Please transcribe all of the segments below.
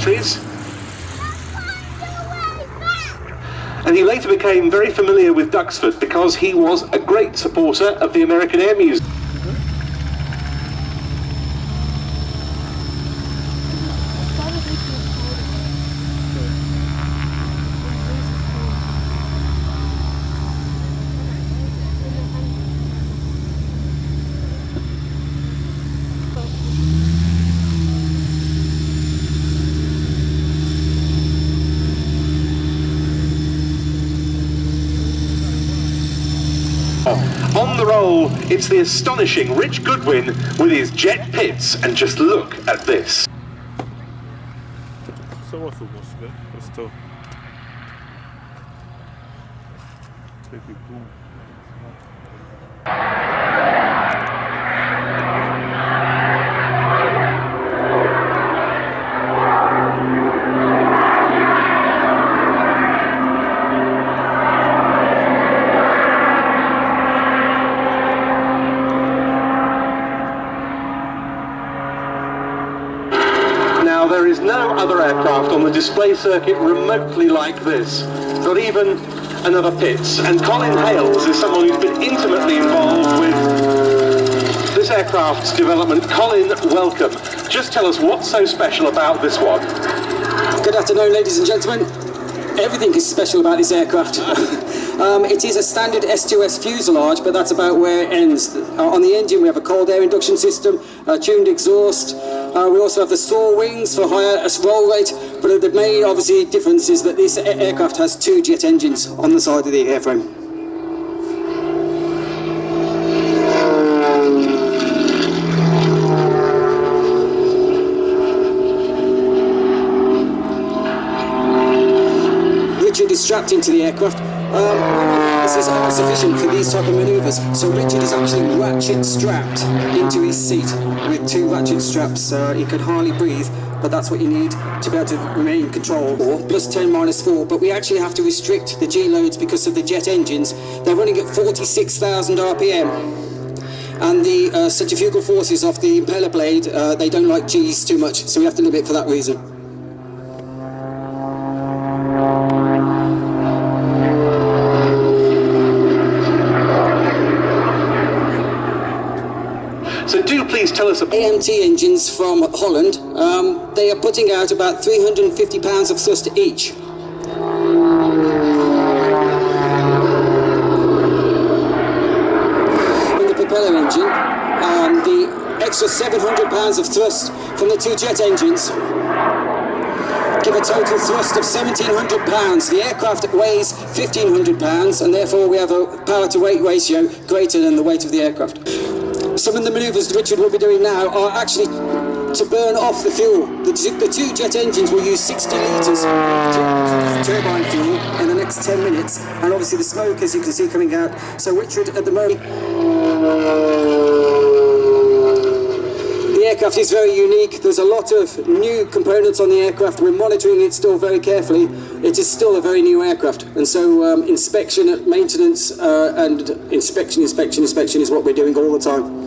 Please. And he later became very familiar with Duxford because he was a great supporter of the American Air Museum. On the roll, it's the astonishing Rich Goodwin with his jet pits, and just look at this. Now, there is no other aircraft on the display circuit remotely like this, not even another Pitts. And Colin Hales is someone who's been intimately involved with this aircraft's development. Colin, welcome. Just tell us what's so special about this one. Good afternoon, ladies and gentlemen. Everything is special about this aircraft. It is a standard S2S fuselage, but that's about where it ends. On the engine we have a cold air induction system, tuned exhaust. We also have the soar wings for higher roll rate, but the main obviously difference is that this aircraft has two jet engines on the side of the airframe. Richard is strapped into the aircraft. This is insufficient for these type of manoeuvres, so Richard is actually ratchet strapped into his seat with two ratchet straps. He could hardly breathe, but that's what you need to be able to remain in control. Plus 10 minus 4, but we actually have to restrict the G loads because of the jet engines. They're running at 46,000 RPM. And the centrifugal forces of the impeller blade, they don't like G's too much, so we have to limit it for that reason. So do please tell us about AMT engines from Holland. They are putting out about 350 pounds of thrust each. From the propeller engine, the extra 700 pounds of thrust from the two jet engines give a total thrust of 1,700 pounds. The aircraft weighs 1,500 pounds, and therefore we have a power-to-weight ratio greater than the weight of the aircraft. Some of the manoeuvres Richard will be doing now are actually to burn off the fuel. The two jet engines will use 60 litres of turbine fuel in the next 10 minutes, and obviously the smoke, as you can see, coming out. So Richard, at the moment, the aircraft is very unique. There's a lot of new components on the aircraft. We're monitoring it still very carefully. It is still a very new aircraft, and so inspection, maintenance, and inspection is what we're doing all the time.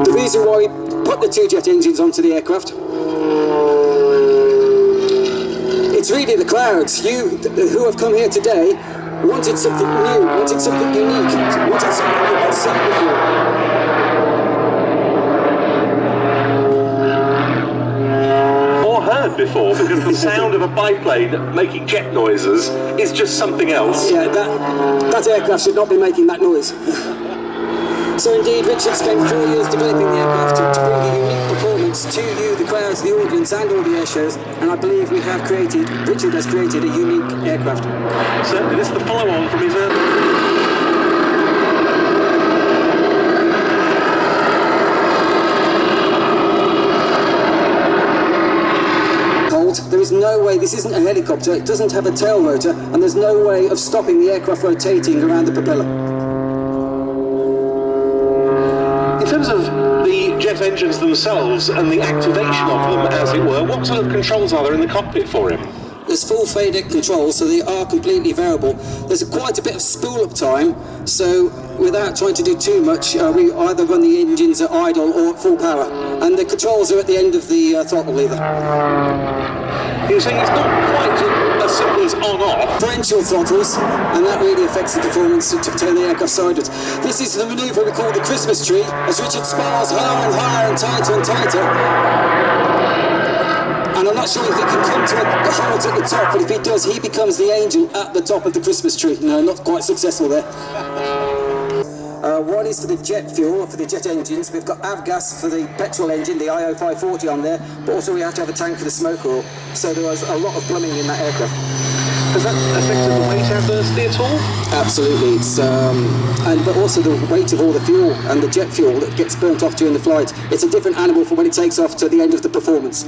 The reason why we put the two jet engines onto the aircraft, it's really the crowds. You who have come here today wanted something new, wanted something unique, wanted something you've not seen before. Before, because the sound of a biplane making jet noises is just something else. Yeah, that aircraft should not be making that noise. So indeed, Richard spent 4 years developing the aircraft to bring a unique performance to you, the crowds, the audience, and all the air shows, and I believe Richard has created a unique aircraft. Certainly, this is the follow-on from his There is no way, this isn't a helicopter, it doesn't have a tail rotor, and there's no way of stopping the aircraft rotating around the propeller. In terms of the jet engines themselves and the activation of them, as it were, what sort of controls are there in the cockpit for him? there's full fade control, so they are completely variable. There's quite a bit of spool up time, so without trying to do too much, we either run the engines at idle or at full power. And the controls are at the end of the throttle lever. You're saying it's not quite as simple as on-off? Differential throttles, and that really affects the performance to turn the aircraft sideways. This is the manoeuvre we call the Christmas tree, as Richard spirals higher and higher and tighter and tighter. And I'm not sure if he can come to a halt at the top, but if he does, he becomes the angel at the top of the Christmas tree. No, not quite successful there. One is for the jet fuel, for the jet engines. We've got avgas for the petrol engine, the IO540 on there, but also we have to have a tank for the smoke oil. So there was a lot of plumbing in that aircraft. Has that affected the weight adversely at all? Absolutely, it's but also the weight of all the fuel and the jet fuel that gets burnt off during the flight. It's a different animal from when it takes off to the end of the performance.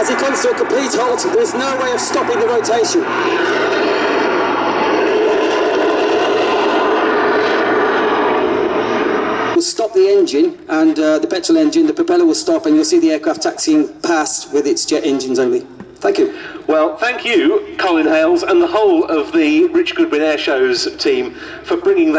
As it comes to a complete halt, there's no way of stopping the rotation. We'll stop the engine and the petrol engine, the propeller will stop, and you'll see the aircraft taxiing past with its jet engines only. Thank you. Well, thank you, Colin Hales, and the whole of the Rich Goodwin Air Show's team for bringing that